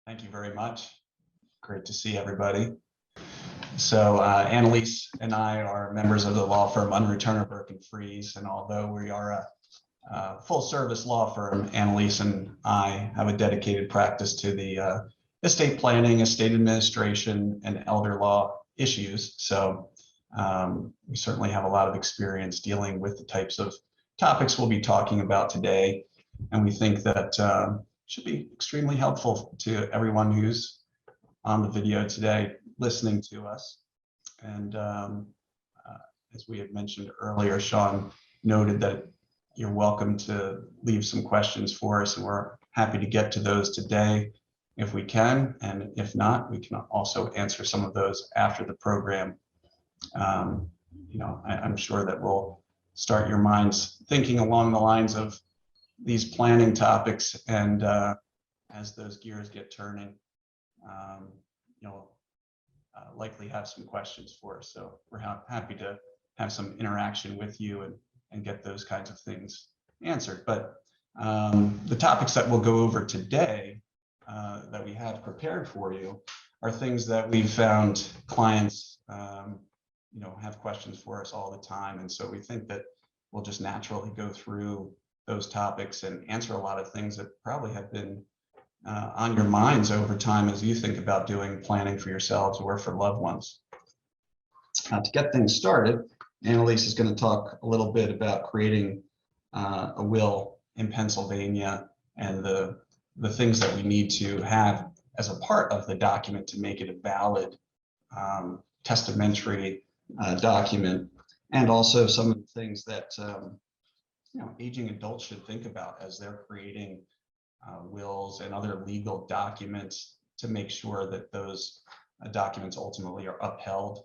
Thank you very much. Great to see everybody. So Anylise and I are members of the law firm Unreturner Burke and Freeze, and although we are a full service law firm, Anylise and I have a dedicated practice to the estate planning, estate administration, and elder law issues. So we certainly have a lot of experience dealing with the types of topics we'll be talking about today. And we think that should be extremely helpful to everyone who's on the video today listening to us. And as we had mentioned earlier, Sean noted that you're welcome to leave some questions for us, and we're happy to get to those today if we can. And if not, we can also answer some of those after the program. I'm sure that we'll start your minds thinking along the lines of these planning topics, and as those gears get turning, you'll likely have some questions for us. So we're happy to have some interaction with you and get those kinds of things answered. But the topics that we'll go over today that we have prepared for you are things that we've found clients have questions for us all the time. And so we think that we'll just naturally go through those topics and answer a lot of things that probably have been on your minds over time as you think about doing planning for yourselves or for loved ones. To get things started, Anylise is going to talk a little bit about creating a will in Pennsylvania and the things that we need to have as a part of the document to make it a valid testamentary document, and also some of the things that aging adults should think about as they're creating wills and other legal documents to make sure that those documents ultimately are upheld.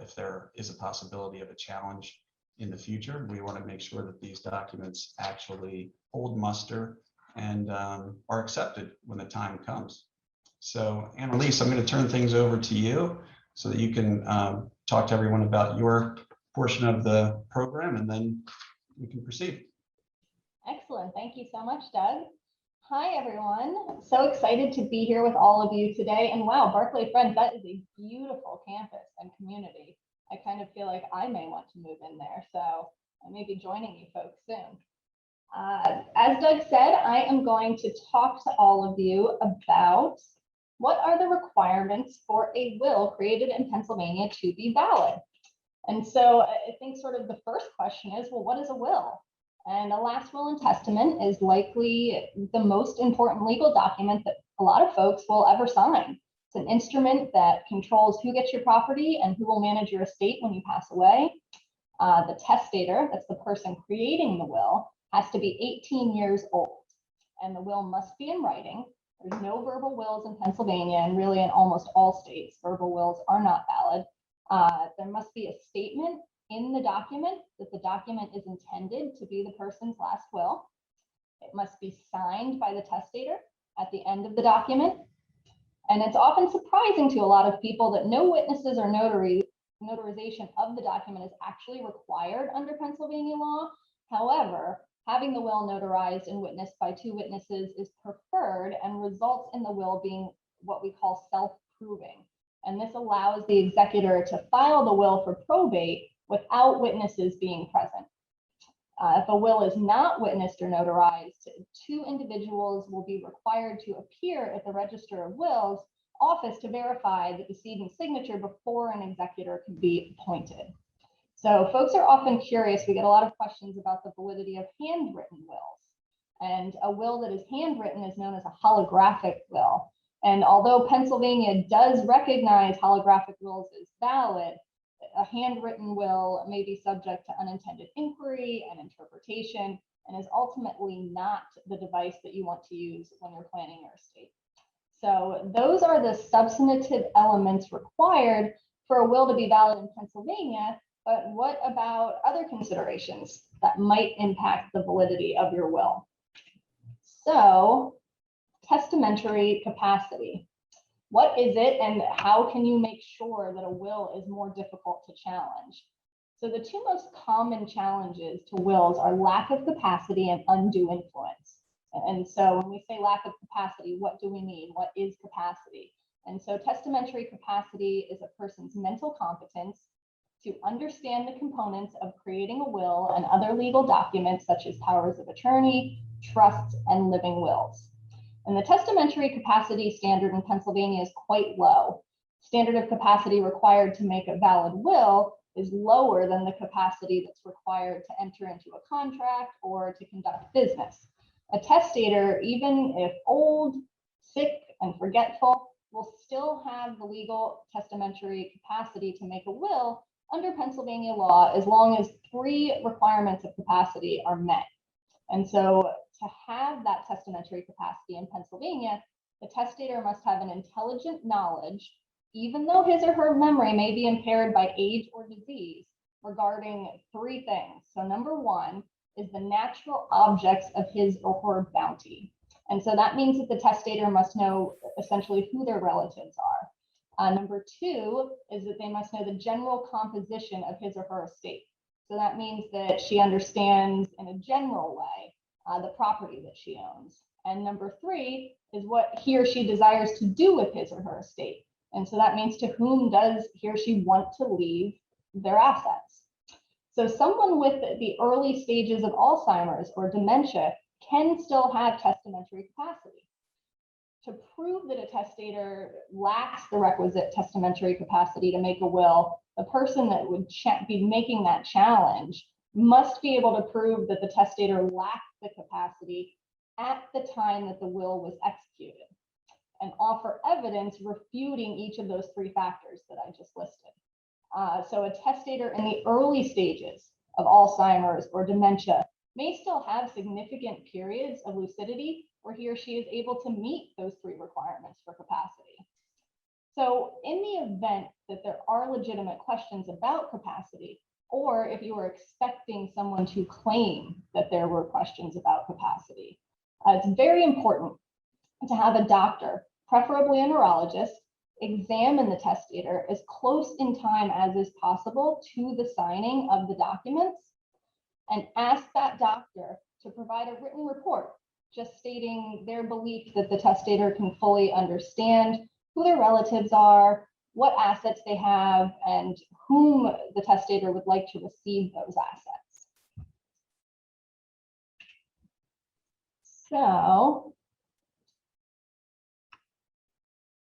If there is a possibility of a challenge in the future, we want to make sure that these documents actually hold muster and are accepted when the time comes. So Anylise, I'm going to turn things over to you so that you can talk to everyone about your portion of the program, and then we can proceed. Excellent. Thank you so much, Doug. Hi, everyone. So excited to be here with all of you today. And wow, Barclay Friends, that is a beautiful campus and community. I kind of feel like I may want to move in there. So I may be joining you folks soon. As Doug said, I am going to talk to all of you about what are the requirements for a will created in Pennsylvania to be valid. And so I think sort of the first question is, well, what is a will? And a last will and testament is likely the most important legal document that a lot of folks will ever sign. It's an instrument that controls who gets your property and who will manage your estate when you pass away. The testator, that's the person creating the will, has to be 18 years old, and the will must be in writing. There's no verbal wills in Pennsylvania, and really in almost all states, verbal wills are not valid. There must be a statement in the document that the document is intended to be the person's last will. It must be signed by the testator at the end of the document. And it's often surprising to a lot of people that no witnesses or notarization of the document is actually required under Pennsylvania law. However, having the will notarized and witnessed by two witnesses is preferred and results in the will being what we call self-proving. And this allows the executor to file the will for probate without witnesses being present. If a will is not witnessed or notarized, two individuals will be required to appear at the Register of Wills office to verify the decedent's signature before an executor can be appointed. So folks are often curious. We get a lot of questions about the validity of handwritten wills. And a will that is handwritten is known as a holographic will. And although Pennsylvania does recognize holographic wills as valid, a handwritten will may be subject to unintended inquiry and interpretation, and is ultimately not the device that you want to use when you're planning your estate. So those are the substantive elements required for a will to be valid in Pennsylvania. But what about other considerations that might impact the validity of your will? So, testamentary capacity. What is it, and how can you make sure that a will is more difficult to challenge? So the two most common challenges to wills are lack of capacity and undue influence. And so when we say lack of capacity, what do we mean? What is capacity? And so testamentary capacity is a person's mental competence to understand the components of creating a will and other legal documents such as powers of attorney, trusts, and living wills. And the testamentary capacity standard in Pennsylvania is quite low. Standard of capacity required to make a valid will is lower than the capacity that's required to enter into a contract or to conduct business. A testator, even if old, sick, and forgetful, will still have the legal testamentary capacity to make a will under Pennsylvania law as long as 3 requirements of capacity are met. And so to have that testamentary capacity in Pennsylvania, the testator must have an intelligent knowledge, even though his or her memory may be impaired by age or disease, regarding 3 things. So number 1 is the natural objects of his or her bounty. And so that means that the testator must know essentially who their relatives are. Number 2 is that they must know the general composition of his or her estate. So that means that she understands in a general way the property that she owns. And number 3 is what he or she desires to do with his or her estate. And so that means to whom does he or she want to leave their assets. So someone with the early stages of Alzheimer's or dementia can still have testamentary capacity. To prove that a testator lacks the requisite testamentary capacity to make a will, the person that would be making that challenge must be able to prove that the testator lacked the capacity at the time that the will was executed and offer evidence refuting each of those 3 factors that I just listed. So a testator in the early stages of Alzheimer's or dementia may still have significant periods of lucidity where he or she is able to meet those 3 requirements for capacity. So in the event that there are legitimate questions about capacity, or if you are expecting someone to claim that there were questions about capacity, it's very important to have a doctor, preferably a neurologist, examine the testator as close in time as is possible to the signing of the documents, and ask that doctor to provide a written report just stating their belief that the testator can fully understand who their relatives are, what assets they have, and whom the testator would like to receive those assets. So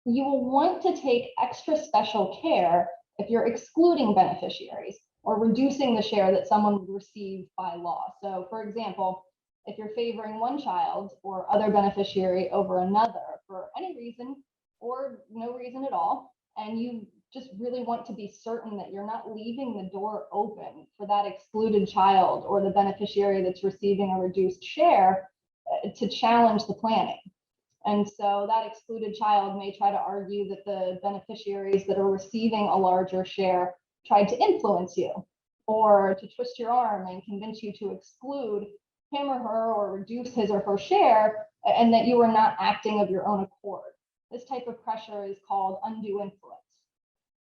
you will want to take extra special care if you're excluding beneficiaries or reducing the share that someone would receive by law. So for example, if you're favoring one child or other beneficiary over another for any reason or no reason at all, and you just really want to be certain that you're not leaving the door open for that excluded child or the beneficiary that's receiving a reduced share to challenge the planning. And so that excluded child may try to argue that the beneficiaries that are receiving a larger share tried to influence you or to twist your arm and convince you to exclude him or her or reduce his or her share, and that you are not acting of your own accord. This type of pressure is called undue influence.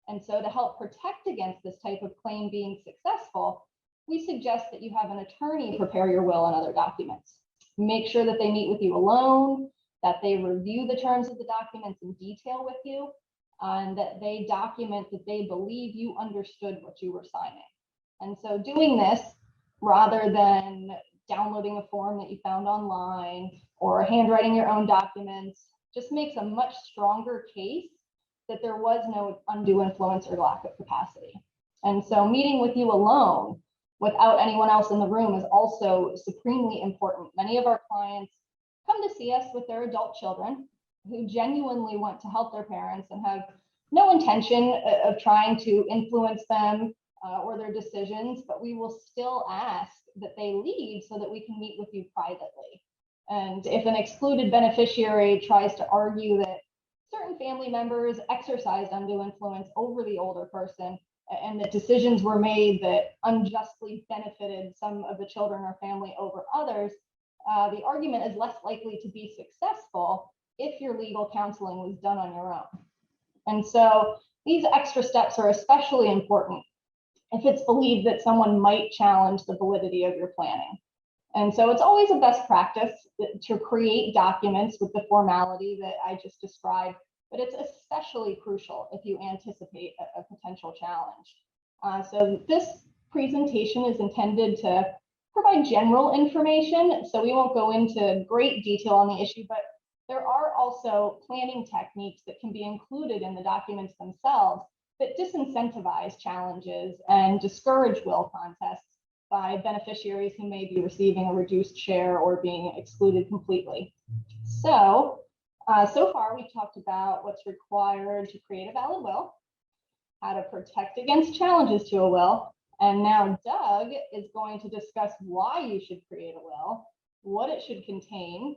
And so to help protect against this type of claim being successful, we suggest that you have an attorney prepare your will and other documents. Make sure that they meet with you alone, that they review the terms of the documents in detail with you, and that they document that they believe you understood what you were signing. And so doing this, rather than downloading a form that you found online or handwriting your own documents, just makes a much stronger case that there was no undue influence or lack of capacity. And so meeting with you alone without anyone else in the room is also supremely important. Many of our clients come to see us with their adult children who genuinely want to help their parents and have no intention of trying to influence them or their decisions, but we will still ask that they leave so that we can meet with you privately. And if an excluded beneficiary tries to argue that certain family members exercised undue influence over the older person and that decisions were made that unjustly benefited some of the children or family over others, the argument is less likely to be successful if your legal counseling was done on your own. And so these extra steps are especially important if it's believed that someone might challenge the validity of your planning. And so it's always a best practice to create documents with the formality that I just described, but it's especially crucial if you anticipate a potential challenge. So this presentation is intended to provide general information, so we won't go into great detail on the issue, but there are also planning techniques that can be included in the documents themselves that disincentivize challenges and discourage will contests by beneficiaries who may be receiving a reduced share or being excluded completely. So far we've talked about what's required to create a valid will, how to protect against challenges to a will, and now Doug is going to discuss why you should create a will, what it should contain,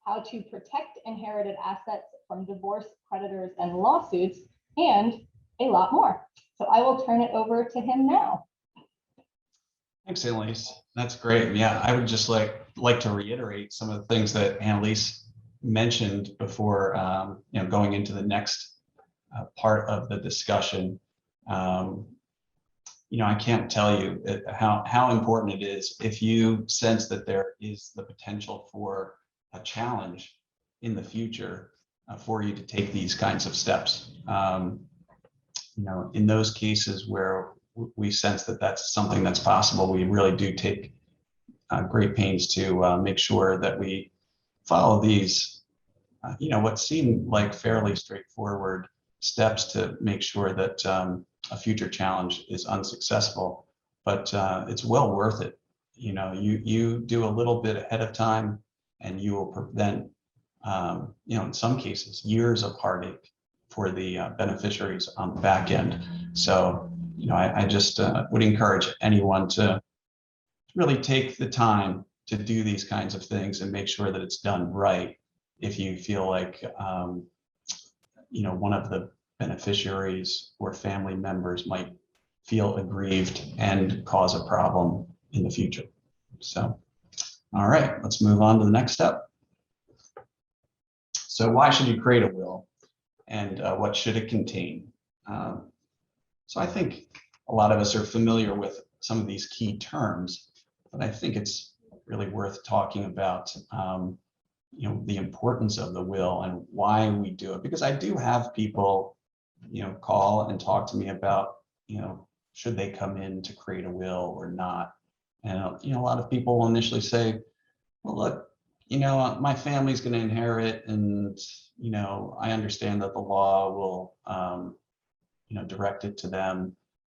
how to protect inherited assets from divorce, creditors, and lawsuits, and a lot more. So I will turn it over to him now. Thanks, Anylise. That's great. Yeah, I would just like to reiterate some of the things that Anylise mentioned before, going into the next part of the discussion. I can't tell you how important it is if you sense that there is the potential for a challenge in the future for you to take these kinds of steps. In those cases where we sense that that's something that's possible, we really do take great pains to make sure that we follow these, what seem like fairly straightforward steps to make sure that a future challenge is unsuccessful, but it's well worth it. You do a little bit ahead of time and you will prevent, in some cases, years of heartache for the beneficiaries on the back end. So, I just would encourage anyone to really take the time to do these kinds of things and make sure that it's done right. If you feel like, one of the beneficiaries or family members might feel aggrieved and cause a problem in the future. So, all right, let's move on to the next step. So why should you create a will, and what should it contain? So I think a lot of us are familiar with some of these key terms, but I think it's really worth talking about the importance of the will and why we do it, because I do have people call and talk to me about should they come in to create a will or not. And a lot of people will initially say, well, look, my family's going to inherit, and I understand that the law will direct it to them,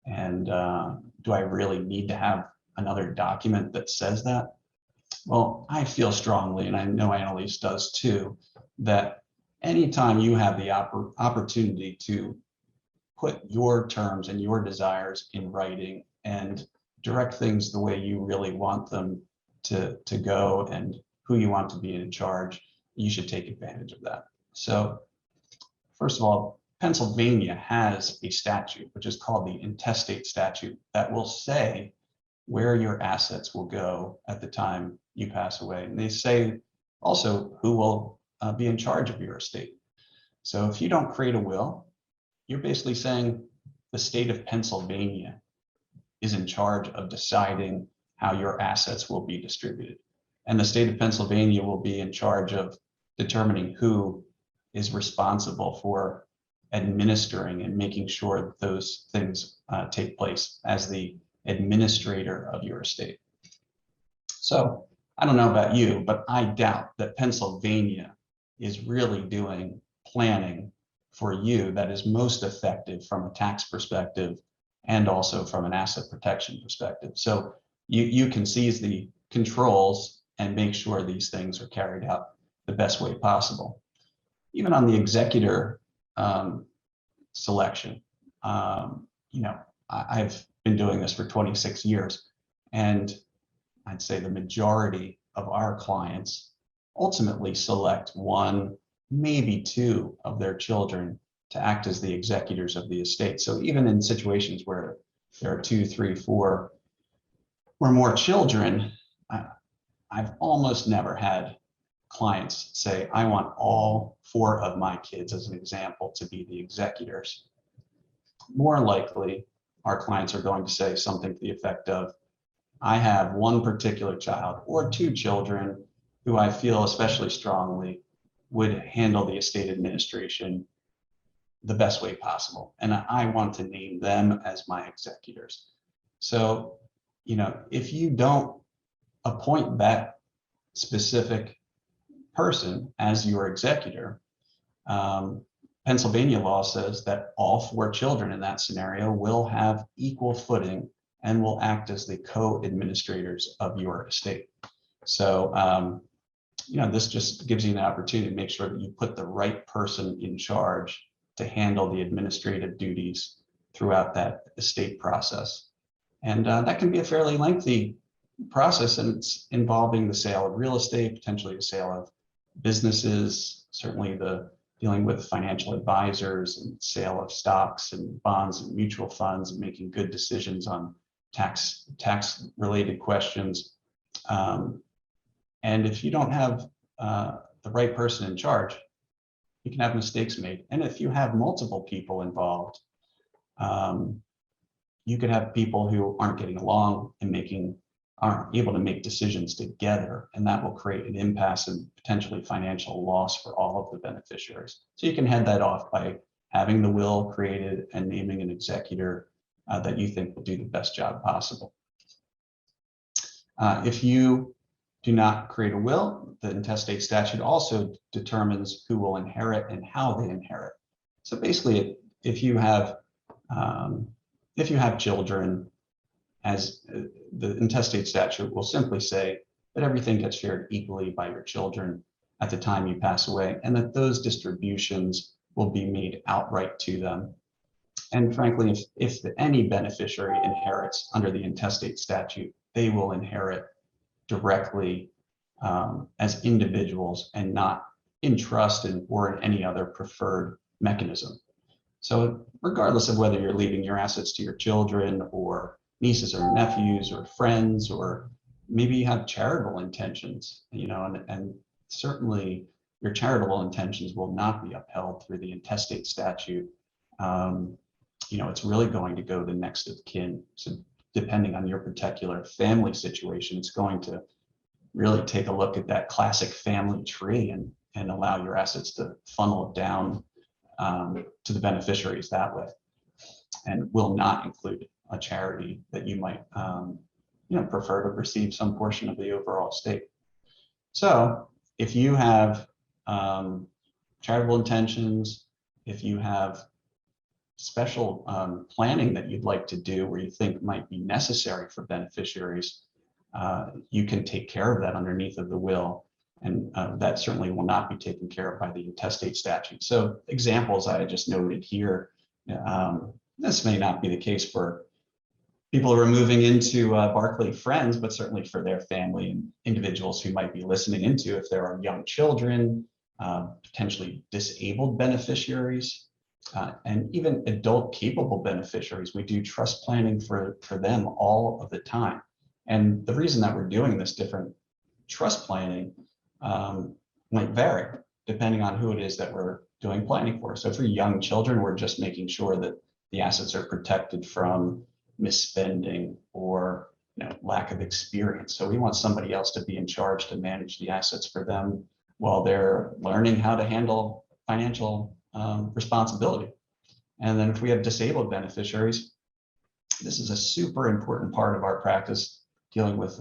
and do I really need to have another document that says that? Well, I feel strongly, and I know Anylise does too, that anytime you have the opportunity to put your terms and your desires in writing and direct things the way you really want them to go and who you want to be in charge, you should take advantage of that. So first of all, Pennsylvania has a statute, which is called the intestate statute, that will say where your assets will go at the time you pass away. And they say also who will be in charge of your estate. So if you don't create a will, you're basically saying the state of Pennsylvania is in charge of deciding how your assets will be distributed. And the state of Pennsylvania will be in charge of determining who is responsible for administering and making sure that those things take place as the administrator of your estate. So I don't know about you, but I doubt that Pennsylvania is really doing planning for you that is most effective from a tax perspective and also from an asset protection perspective. So you can seize the controls and make sure these things are carried out the best way possible. Even on the executor selection, I've been doing this for 26 years, and I'd say the majority of our clients ultimately select one, maybe two of their children to act as the executors of the estate. So even in situations where there are 2, 3, 4 or more children, I've almost never had clients say, I want all 4 of my kids, as an example, to be the executors. More likely, our clients are going to say something to the effect of, I have one particular child or two children who I feel especially strongly would handle the estate administration the best way possible. And I want to name them as my executors. So, if you don't appoint that specific person as your executor, Pennsylvania law says that all four children in that scenario will have equal footing and will act as the co-administrators of your estate. So, this just gives you an opportunity to make sure that you put the right person in charge to handle the administrative duties throughout that estate process. And that can be a fairly lengthy process, and it's involving the sale of real estate, potentially the sale of businesses, certainly the dealing with financial advisors and sale of stocks and bonds and mutual funds, and making good decisions on tax related questions. And if you don't have the right person in charge, you can have mistakes made. And if you have multiple people involved, you could have people who aren't getting along and aren't able to make decisions together, and that will create an impasse and potentially financial loss for all of the beneficiaries. So you can head that off by having the will created and naming an executor that you think will do the best job possible. If you do not create a will, the intestate statute also determines who will inherit and how they inherit. So basically, if you have children, as the intestate statute will simply say that everything gets shared equally by your children at the time you pass away, and that those distributions will be made outright to them. And frankly, if any beneficiary inherits under the intestate statute, they will inherit directly as individuals and not in trust or in any other preferred mechanism. So regardless of whether you're leaving your assets to your children or nieces or nephews or friends, or maybe you have charitable intentions, and certainly your charitable intentions will not be upheld through the intestate statute. It's really going to go to next of kin. So depending on your particular family situation, it's going to really take a look at that classic family tree and allow your assets to funnel down to the beneficiaries that way, and will not include a charity that you might prefer to receive some portion of the overall estate. So if you have charitable intentions, if you have special planning that you'd like to do where you think might be necessary for beneficiaries, you can take care of that underneath of the will, and that certainly will not be taken care of by the intestate statute. So examples I just noted here, this may not be the case for people who are moving into Barclay Friends, but certainly for their family and individuals who might be listening into, if there are young children, potentially disabled beneficiaries, and even adult capable beneficiaries. We do trust planning for them all of the time. And the reason that we're doing this different trust planning might vary depending on who it is that we're doing planning for. So for young children, we're just making sure that the assets are protected from misspending or lack of experience. So we want somebody else to be in charge to manage the assets for them while they're learning how to handle financial responsibility. And then if we have disabled beneficiaries, this is a super important part of our practice, dealing with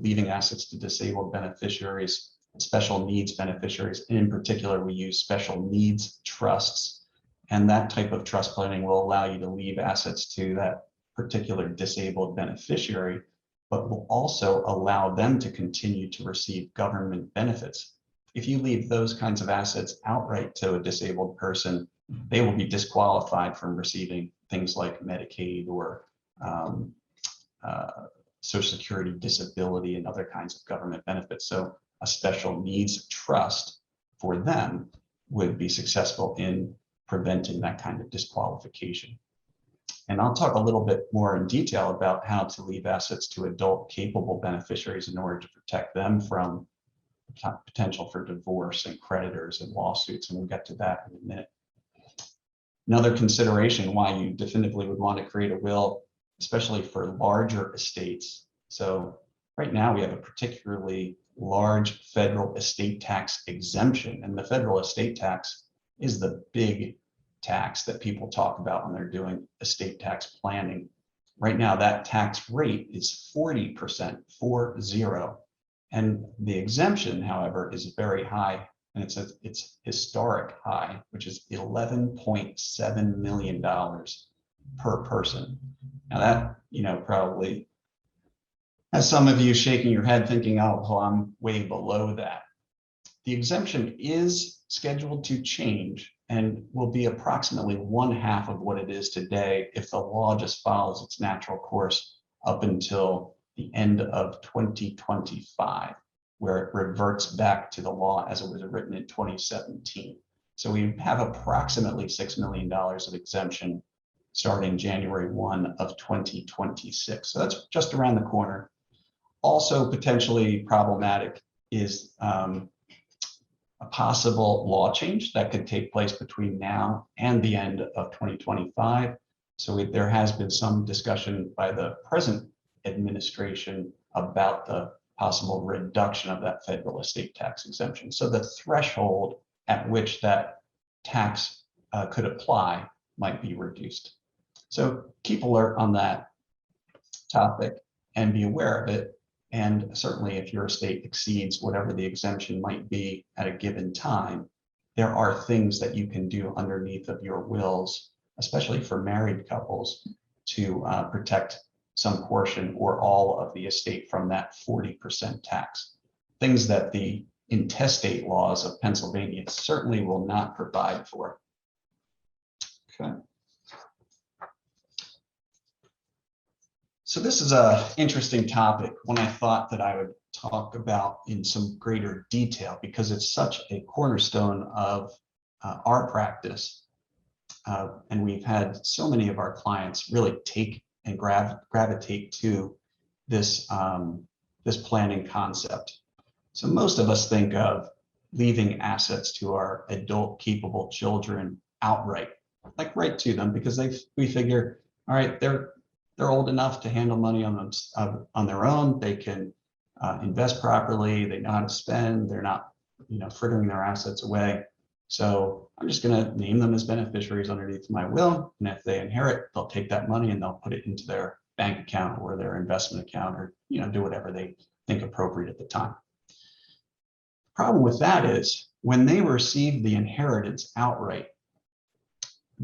leaving assets to disabled beneficiaries, special needs beneficiaries. And in particular, we use special needs trusts. And that type of trust planning will allow you to leave assets to that particular disabled beneficiary, but will also allow them to continue to receive government benefits. If you leave those kinds of assets outright to a disabled person, they will be disqualified from receiving things like Medicaid or Social Security, disability, and other kinds of government benefits. So a special needs trust for them would be successful in preventing that kind of disqualification. And I'll talk a little bit more in detail about how to leave assets to adult capable beneficiaries in order to protect them from potential for divorce and creditors and lawsuits, and we'll get to that in a minute. Another consideration why you definitively would want to create a will, especially for larger estates, So right now we have a particularly large federal estate tax exemption, and the federal estate tax is the big tax that people talk about when they're doing estate tax planning. Right now, that tax rate is 40%, 40. And the exemption, however, is very high, and it's historic high, which is $11.7 million per person. Now that, probably has some of you shaking your head thinking, oh, well, I'm way below that. The exemption is scheduled to change and will be approximately 1/2 of what it is today if the law just follows its natural course up until the end of 2025, where it reverts back to the law as it was written in 2017. So we have approximately $6 million of exemption starting January 1 of 2026. So that's just around the corner. Also potentially problematic is a possible law change that could take place between now and the end of 2025. So there has been some discussion by the present administration about the possible reduction of that federal estate tax exemption. So the threshold at which that tax could apply might be reduced. So keep alert on that topic and be aware of it. And certainly if your estate exceeds whatever the exemption might be at a given time, there are things that you can do underneath of your wills, especially for married couples, to protect some portion or all of the estate from that 40% tax. Things that the intestate laws of Pennsylvania certainly will not provide for. Okay. So this is an interesting topic, one I thought that I would talk about in some greater detail because it's such a cornerstone of our practice. And we've had so many of our clients really take and gravitate to this, this planning concept. So most of us think of leaving assets to our adult capable children outright, like right to them, because we figure, all right, they're old enough to handle money on their own. They can invest properly. They know how to spend. They're not, frittering their assets away. So I'm just going to name them as beneficiaries underneath my will. And if they inherit, they'll take that money and they'll put it into their bank account or their investment account, or do whatever they think appropriate at the time. The problem with that is when they receive the inheritance outright,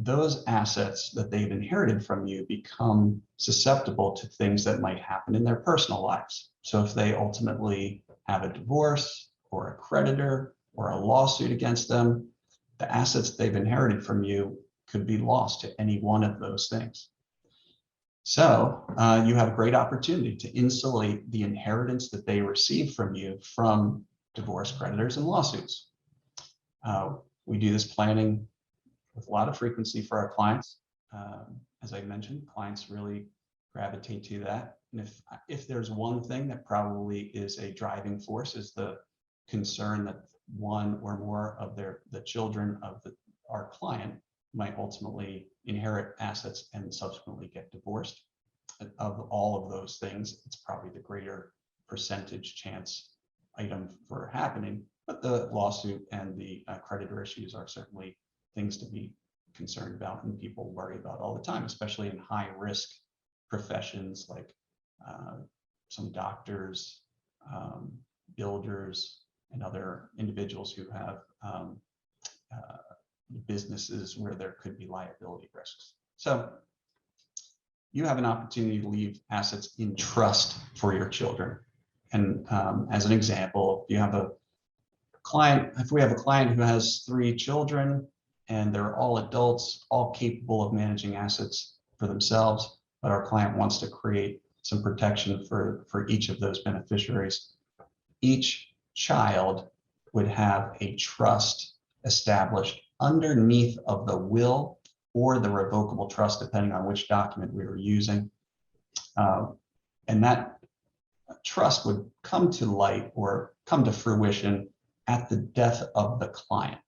those assets that they've inherited from you become susceptible to things that might happen in their personal lives. So if they ultimately have a divorce or a creditor or a lawsuit against them, the assets they've inherited from you could be lost to any one of those things. So you have a great opportunity to insulate the inheritance that they receive from you from divorce, creditors, and lawsuits. We do this planning with a lot of frequency for our clients. As I mentioned, clients really gravitate to that. And if there's one thing that probably is a driving force, is the concern that one or more of the children of our client might ultimately inherit assets and subsequently get divorced. Of all of those things, it's probably the greater percentage chance item for happening, but the lawsuit and the creditor issues are certainly things to be concerned about and people worry about all the time, especially in high risk professions like some doctors, builders, and other individuals who have businesses where there could be liability risks. So you have an opportunity to leave assets in trust for your children. And as an example, you have a client, if we have a client who has 3 children and they're all adults, all capable of managing assets for themselves, but our client wants to create some protection for each of those beneficiaries. Each child would have a trust established underneath of the will or the revocable trust, depending on which document we were using. And that trust would come to light or come to fruition at the death of the client.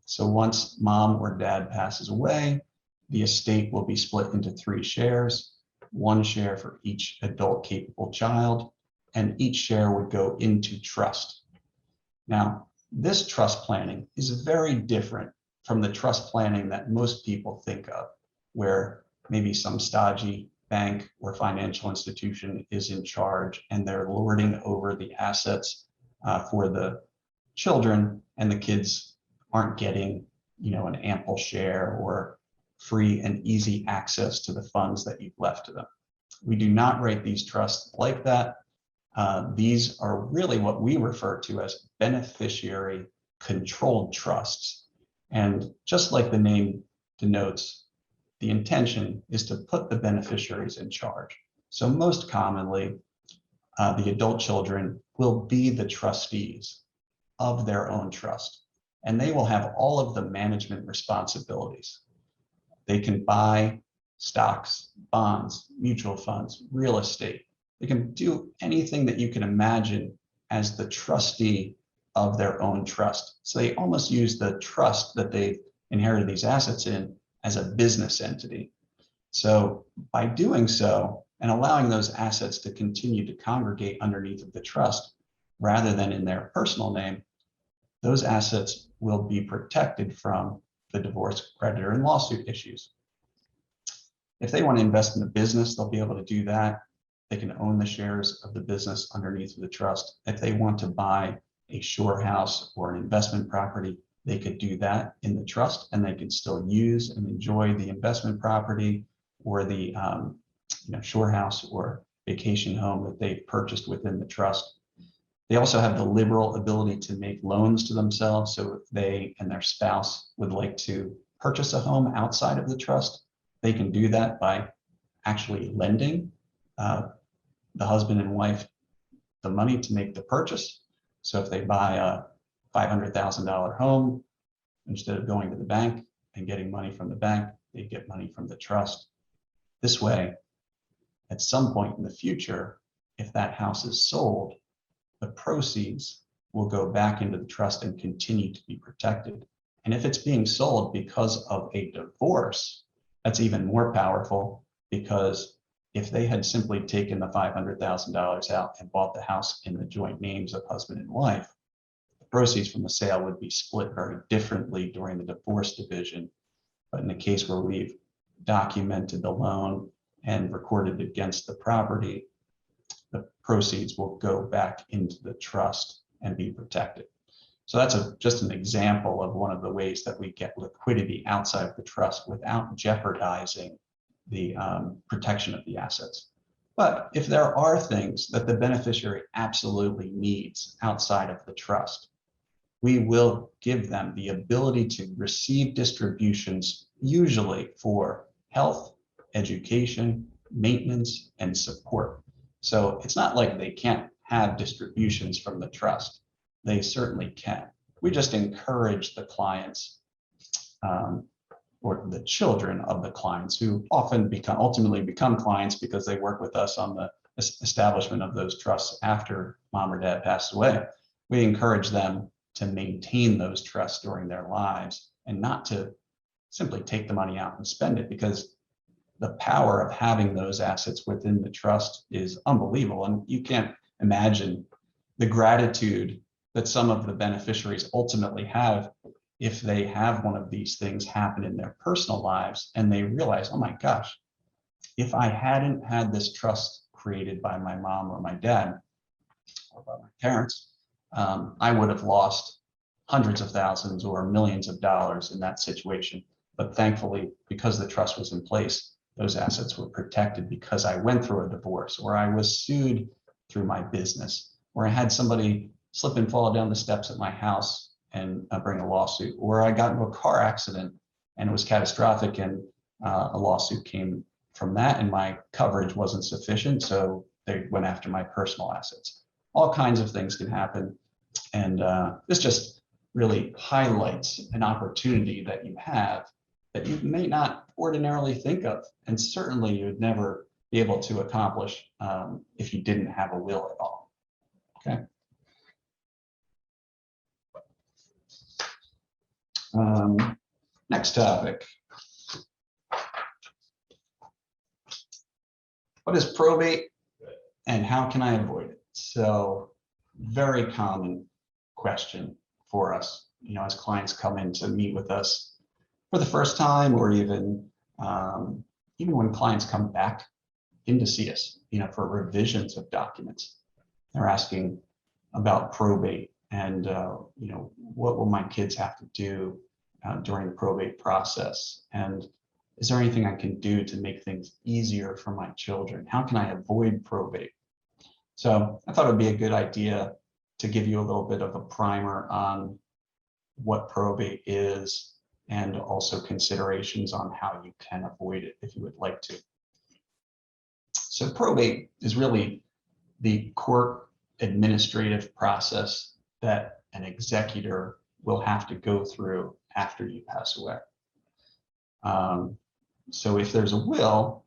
So once mom or dad passes away, the estate will be split into 3 shares. one share for each adult capable child, and each share would go into trust. Now, this trust planning is very different from the trust planning that most people think of, where maybe some stodgy bank or financial institution is in charge and they're lording over the assets for the children, and the kids aren't getting, an ample share or free and easy access to the funds that you've left to them. We do not write these trusts like that. These are really what we refer to as beneficiary controlled trusts. And just like the name denotes, the intention is to put the beneficiaries in charge. So most commonly, the adult children will be the trustees of their own trust, and they will have all of the management responsibilities. They can buy stocks, bonds, mutual funds, real estate. They can do anything that you can imagine as the trustee of their own trust. So they almost use the trust that they've inherited these assets in as a business entity. So by doing so and allowing those assets to continue to congregate underneath of the trust rather than in their personal name, those assets will be protected from the divorce creditor and lawsuit issues. If they want to invest in the business, they'll be able to do that. They can own the shares of the business underneath of the trust. If they want to buy a shore house or an investment property, they could do that in the trust, and they can still use and enjoy the investment property or the shore house or vacation home that they've purchased within the trust. They also have the liberal ability to make loans to themselves. So if they and their spouse would like to purchase a home outside of the trust, they can do that by actually lending the husband and wife the money to make the purchase. So if they buy a $500,000 home, instead of going to the bank and getting money from the bank, they get money from the trust. This way, at some point in the future, if that house is sold, the proceeds will go back into the trust and continue to be protected. And if it's being sold because of a divorce, that's even more powerful, because if they had simply taken the $500,000 out and bought the house in the joint names of husband and wife, the proceeds from the sale would be split very differently during the divorce division. But in the case where we've documented the loan and recorded against the property, the proceeds will go back into the trust and be protected. So that's just an example of one of the ways that we get liquidity outside of the trust without jeopardizing the protection of the assets. But if there are things that the beneficiary absolutely needs outside of the trust, we will give them the ability to receive distributions, usually for health, education, maintenance, and support. So it's not like they can't have distributions from the trust. They certainly can. We just encourage the clients or the children of the clients, who often ultimately become clients because they work with us on the establishment of those trusts after mom or dad passed away. We encourage them to maintain those trusts during their lives and not to simply take the money out and spend it, because the power of having those assets within the trust is unbelievable. And you can't imagine the gratitude that some of the beneficiaries ultimately have if they have one of these things happen in their personal lives and they realize, oh my gosh, if I hadn't had this trust created by my mom or my dad or by my parents, I would have lost hundreds of thousands or millions of dollars in that situation. But thankfully, because the trust was in place, those assets were protected because I went through a divorce, or I was sued through my business, or I had somebody slip and fall down the steps at my house and bring a lawsuit, or I got into a car accident and it was catastrophic and a lawsuit came from that and my coverage wasn't sufficient, so they went after my personal assets. All kinds of things can happen, and this just really highlights an opportunity that you have that you may not ordinarily think of, and certainly you'd never be able to accomplish if you didn't have a will at all. Okay. Next topic. what is probate and how can I avoid it? So very common question for us, as clients come in to meet with us for the first time, or even when clients come back in to see us, for revisions of documents. They're asking about probate and, what will my kids have to do during the probate process? And is there anything I can do to make things easier for my children? How can I avoid probate? So I thought it would be a good idea to give you a little bit of a primer on what probate is and also considerations on how you can avoid it if you would like to. So probate is really the court administrative process that an executor will have to go through after you pass away. So if there's a will,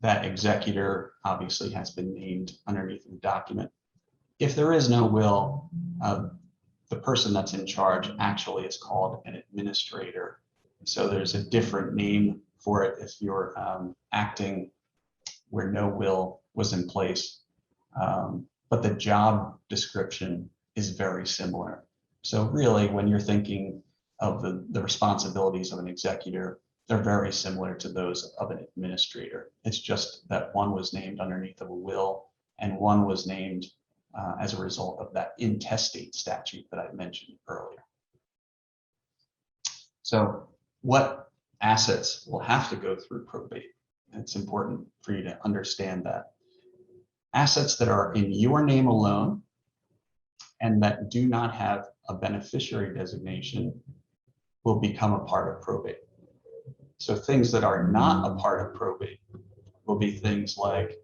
that executor obviously has been named underneath the document. If there is no will, the person that's in charge actually is called an administrator. So there's a different name for it if you're acting where no will was in place. But the job description is very similar. So really, when you're thinking of the responsibilities of an executor, they're very similar to those of an administrator. It's just that one was named underneath of a will and one was named as a result of that intestate statute that I mentioned earlier. So what assets will have to go through probate? It's important for you to understand that. Assets that are in your name alone and that do not have a beneficiary designation will become a part of probate. So things that are not a part of probate will be things like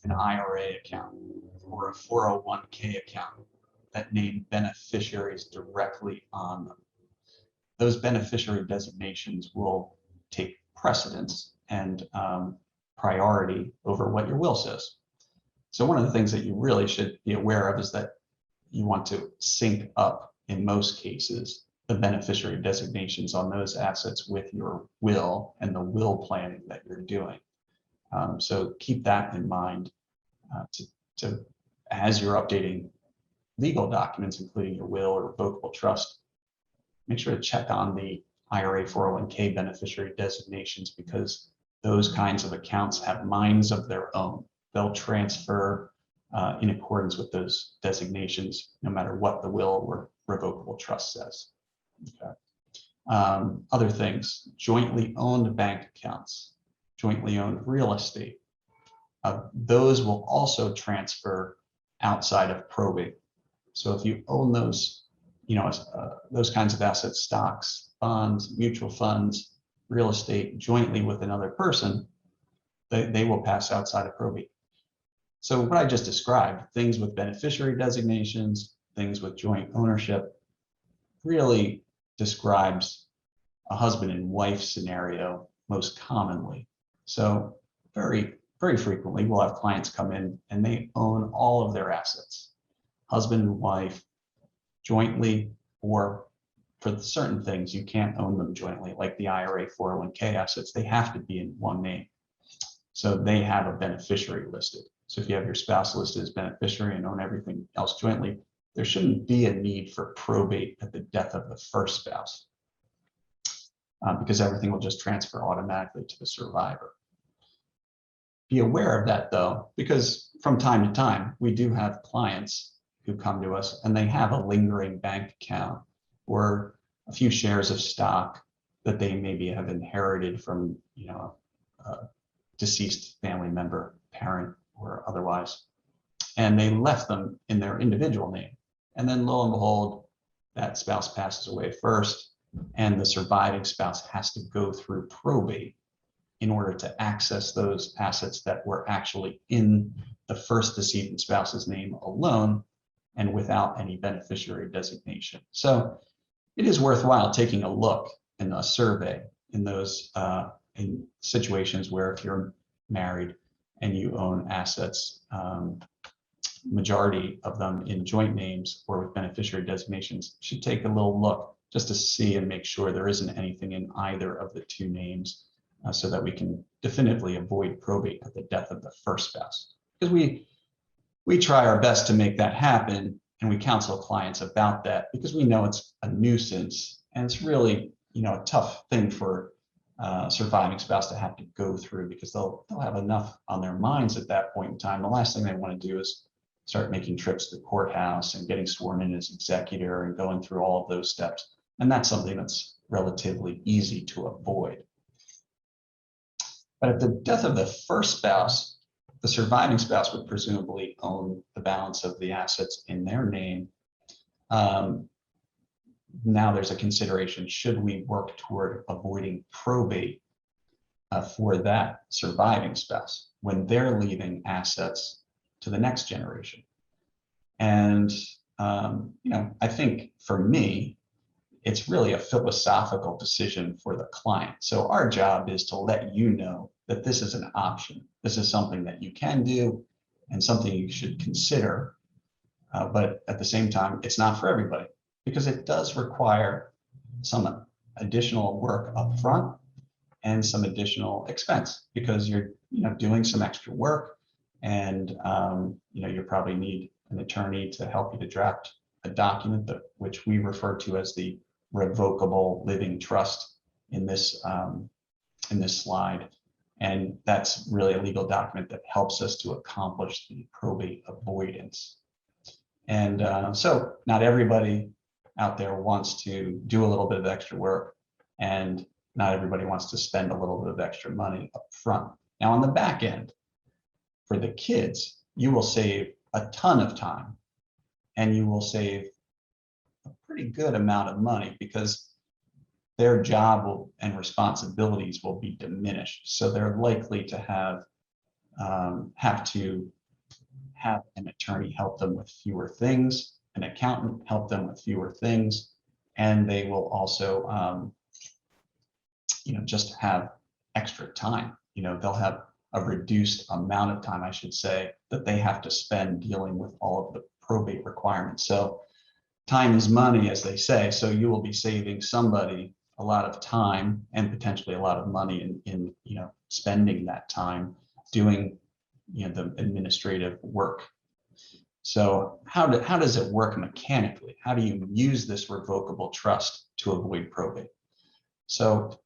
an IRA account or a 401k account that name beneficiaries directly on them. Those beneficiary designations will take precedence and priority over what your will says. So one of the things that you really should be aware of is that you want to sync up, in most cases, the beneficiary designations on those assets with your will and the will planning that you're doing. So keep that in mind as you're updating legal documents, including your will or revocable trust. Make sure to check on the IRA 401k beneficiary designations, because those kinds of accounts have minds of their own. They'll transfer in accordance with those designations, no matter what the will or revocable trust says. Okay. Other things, jointly owned bank accounts, jointly owned real estate. Those will also transfer outside of probate. So if you own those, those kinds of assets, stocks, bonds, mutual funds, real estate, jointly with another person, they will pass outside of probate. So what I just described, things with beneficiary designations, things with joint ownership, really describes a husband and wife scenario most commonly. So very, very frequently, we'll have clients come in and they own all of their assets, husband and wife, jointly, or for certain things, you can't own them jointly, like the IRA 401k assets, they have to be in one name. So they have a beneficiary listed. So if you have your spouse listed as beneficiary and own everything else jointly, there shouldn't be a need for probate at the death of the first spouse, because everything will just transfer automatically to the survivor. Be aware of that though, because from time to time, we do have clients who come to us and they have a lingering bank account or a few shares of stock that they maybe have inherited from, a deceased family member, parent, or otherwise, and they left them in their individual name. And then lo and behold, that spouse passes away first, and the surviving spouse has to go through probate in order to access those assets that were actually in the first decedent spouse's name alone and without any beneficiary designation. So it is worthwhile taking a look in a survey in those in situations where if you're married and you own assets, majority of them in joint names or with beneficiary designations, should take a little look just to see and make sure there isn't anything in either of the two names so that we can definitively avoid probate at the death of the first spouse. Because we try our best to make that happen, and we counsel clients about that because we know it's a nuisance and it's really, a tough thing for surviving spouse to have to go through, because they'll have enough on their minds at that point in time. The last thing they want to do is start making trips to the courthouse and getting sworn in as executor and going through all of those steps. And that's something that's relatively easy to avoid. But at the death of the first spouse, the surviving spouse would presumably own the balance of the assets in their name. Now there's a consideration: should we work toward avoiding probate for that surviving spouse when they're leaving assets to the next generation? And I think for me, it's really a philosophical decision for the client. So our job is to let you know that this is an option. This is something that you can do and something you should consider. But at the same time, it's not for everybody, because it does require some additional work up front and some additional expense, because you're doing some extra work, and you probably need an attorney to help you to draft a document which we refer to as the revocable living trust in this slide. And that's really a legal document that helps us to accomplish the probate avoidance. And so not everybody out there wants to do a little bit of extra work, and not everybody wants to spend a little bit of extra money up front. Now, on the back end, for the kids, you will save a ton of time, and you will save a pretty good amount of money, because their job and responsibilities will be diminished. So they're likely to have to have an attorney help them with fewer things, an accountant help them with fewer things, and they will also just have extra time. They'll have a reduced amount of time, I should say, that they have to spend dealing with all of the probate requirements. So time is money, as they say. So you will be saving somebody a lot of time and potentially a lot of money in spending that time doing the administrative work. So how does it work mechanically? How do you use this revocable trust to avoid probate? So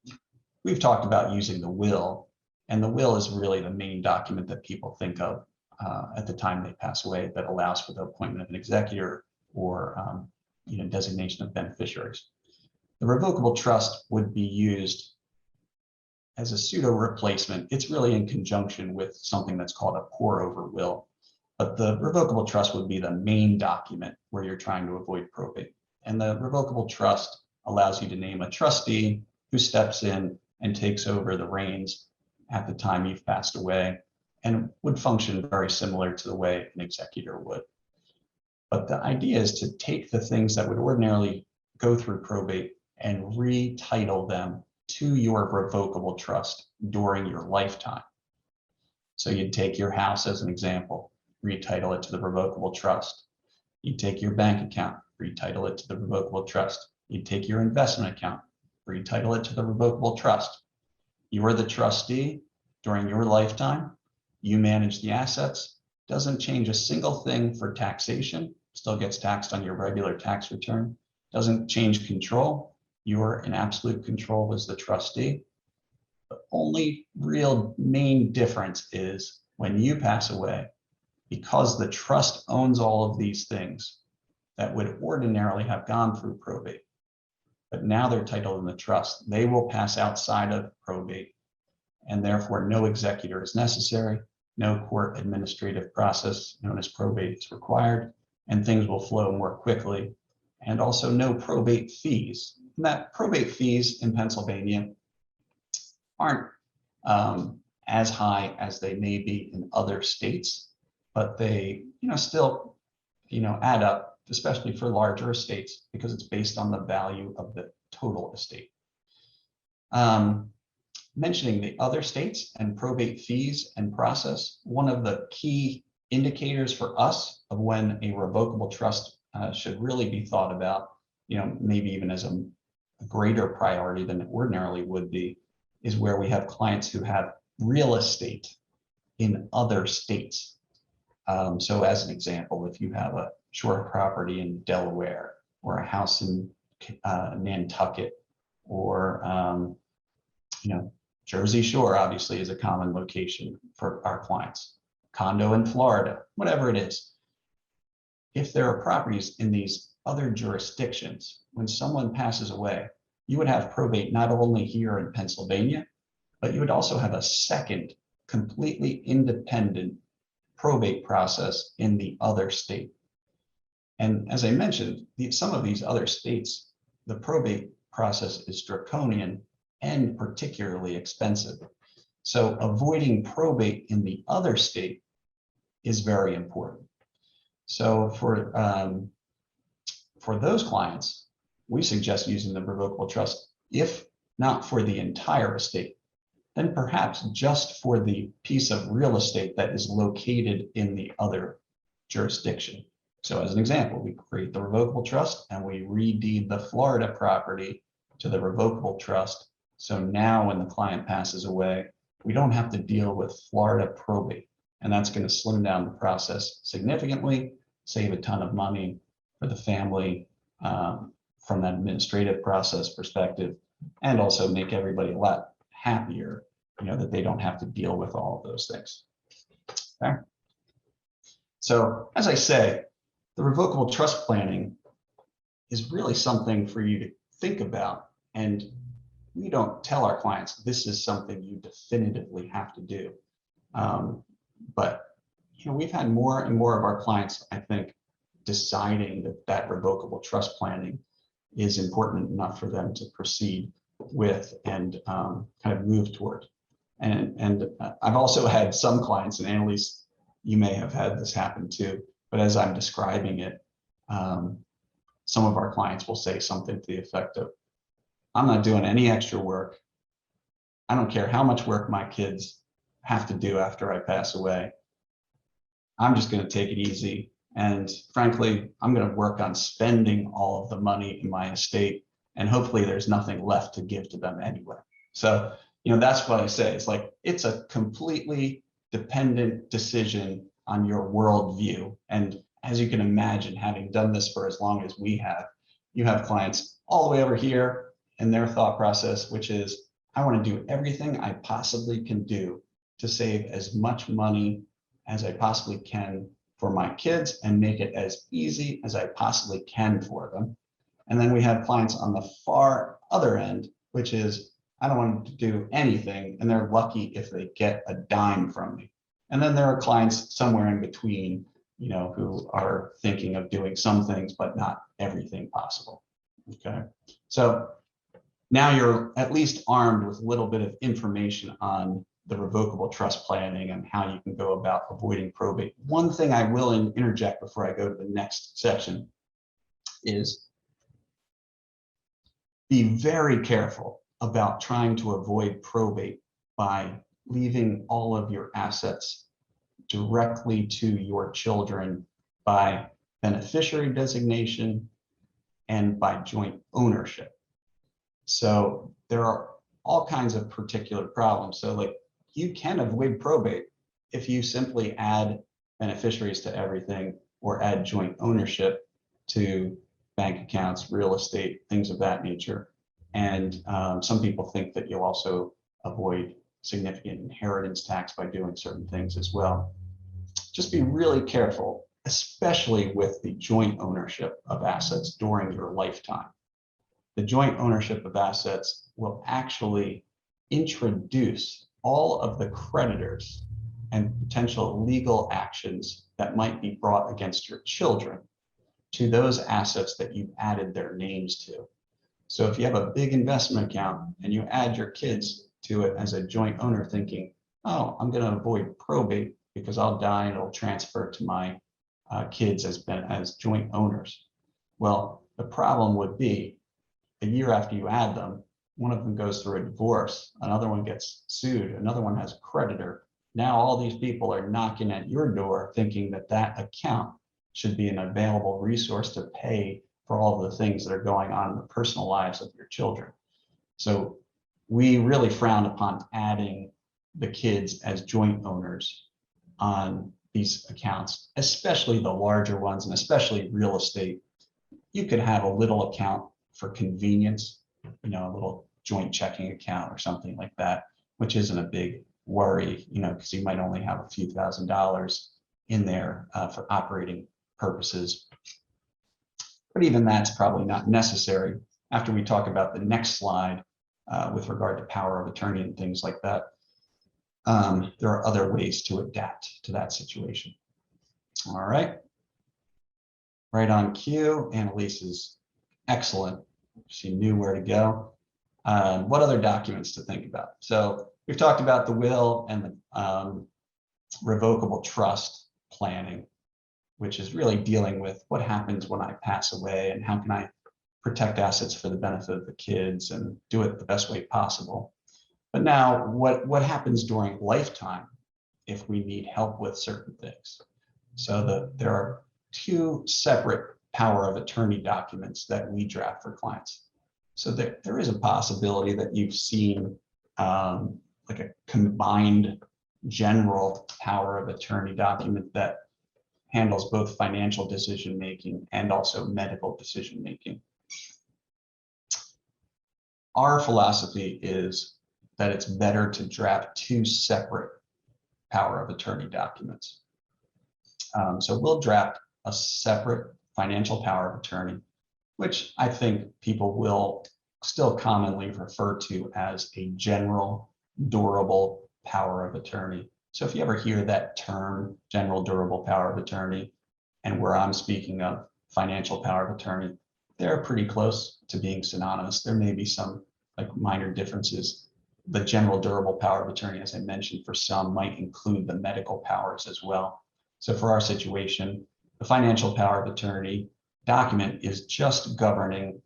we've talked about using the will, and the will is really the main document that people think of at the time they pass away, that allows for the appointment of an executor or designation of beneficiaries. The revocable trust would be used as a pseudo replacement. It's really in conjunction with something that's called a pour-over will. But the revocable trust would be the main document where you're trying to avoid probate. And the revocable trust allows you to name a trustee who steps in and takes over the reins at the time you've passed away, and would function very similar to the way an executor would. But the idea is to take the things that would ordinarily go through probate and retitle them to your revocable trust during your lifetime. So you'd take your house as an example, retitle it to the revocable trust. You'd take your bank account, retitle it to the revocable trust. You'd take your investment account, retitle it to the revocable trust. You are the trustee during your lifetime. You manage the assets. Doesn't change a single thing for taxation. Still gets taxed on your regular tax return. Doesn't change control. You're in absolute control as the trustee. The only real main difference is when you pass away, because the trust owns all of these things that would ordinarily have gone through probate, but now they're titled in the trust, they will pass outside of probate, and therefore no executor is necessary, no court administrative process known as probate is required, and things will flow more quickly, and also no probate fees. And that probate fees in Pennsylvania aren't as high as they may be in other states, but they still add up, especially for larger estates, because it's based on the value of the total estate. Mentioning the other states and probate fees and process, one of the key indicators for us of when a revocable trust should really be thought about, maybe even as a greater priority than it ordinarily would be, is where we have clients who have real estate in other states. So as an example, if you have a shore property in Delaware or a house in Nantucket or, Jersey Shore obviously is a common location for our clients, condo in Florida, whatever it is. If there are properties in these other jurisdictions, when someone passes away, you would have probate not only here in Pennsylvania, but you would also have a second completely independent probate process in the other state. And as I mentioned, some of these other states, the probate process is draconian and particularly expensive. So avoiding probate in the other state is very important. So for those clients, we suggest using the revocable trust, if not for the entire estate, then perhaps just for the piece of real estate that is located in the other jurisdiction. So as an example, we create the revocable trust and we redeed the Florida property to the revocable trust. So now when the client passes away, we don't have to deal with Florida probate. And that's going to slim down the process significantly, save a ton of money for the family from an administrative process perspective, and also make everybody a lot happier, that they don't have to deal with all of those things. Okay. So as I say, the revocable trust planning is really something for you to think about. And we don't tell our clients this is something you definitively have to do. But we've had more and more of our clients, I think, deciding that revocable trust planning is important enough for them to proceed with and kind of move toward. And I've also had some clients, and Anylise, you may have had this happen too, but as I'm describing it, some of our clients will say something to the effect of, I'm not doing any extra work. I don't care how much work my kids have to do after I pass away. I'm just going to take it easy. And frankly, I'm going to work on spending all of the money in my estate. And hopefully there's nothing left to give to them anyway. So, that's what I say. It's like, it's a completely dependent decision on your worldview. And as you can imagine, having done this for as long as we have, you have clients all the way over here in their thought process, which is, I want to do everything I possibly can do to save as much money as I possibly can for my kids and make it as easy as I possibly can for them. And then we have clients on the far other end, which is, I don't want to do anything, and they're lucky if they get a dime from me. And then there are clients somewhere in between, who are thinking of doing some things, but not everything possible. Okay, so now you're at least armed with a little bit of information on the revocable trust planning and how you can go about avoiding probate. One thing I will interject before I go to the next section is be very careful about trying to avoid probate by leaving all of your assets directly to your children by beneficiary designation and by joint ownership. So there are all kinds of particular problems. So like, you can avoid probate if you simply add beneficiaries to everything or add joint ownership to bank accounts, real estate, things of that nature. And some people think that you'll also avoid significant inheritance tax by doing certain things as well. Just be really careful, especially with the joint ownership of assets during your lifetime. The joint ownership of assets will actually introduce all of the creditors and potential legal actions that might be brought against your children to those assets that you've added their names to. So if you have a big investment account and you add your kids to it as a joint owner thinking, oh, I'm going to avoid probate because I'll die and it'll transfer to my kids as joint owners. Well, the problem would be a year after you add them, one of them goes through a divorce, another one gets sued, another one has a creditor. Now all these people are knocking at your door thinking that that account should be an available resource to pay for all of the things that are going on in the personal lives of your children. So we really frown upon adding the kids as joint owners on these accounts, especially the larger ones, and especially real estate. You could have a little account for convenience, a little joint checking account or something like that, which isn't a big worry, because you might only have a few $1,000s in there for operating purposes. But even that's probably not necessary. After we talk about the next slide with regard to power of attorney and things like that, there are other ways to adapt to that situation. All right. Right on cue. Anylise is excellent. She knew where to go. What other documents to think about? So we've talked about the will and the revocable trust planning, which is really dealing with what happens when I pass away and how can I protect assets for the benefit of the kids and do it the best way possible. But now what happens during lifetime if we need help with certain things? So there are two separate power of attorney documents that we draft for clients. So there is a possibility that you've seen like a combined general power of attorney document that handles both financial decision making and also medical decision making. Our philosophy is that it's better to draft two separate power of attorney documents. So we'll draft a separate financial power of attorney, which I think people will still commonly refer to as a general durable power of attorney. So if you ever hear that term, general durable power of attorney, and where I'm speaking of financial power of attorney, they're pretty close to being synonymous. There may be some like minor differences. The general durable power of attorney, as I mentioned, for some might include the medical powers as well. So for our situation, the financial power of attorney document is just governing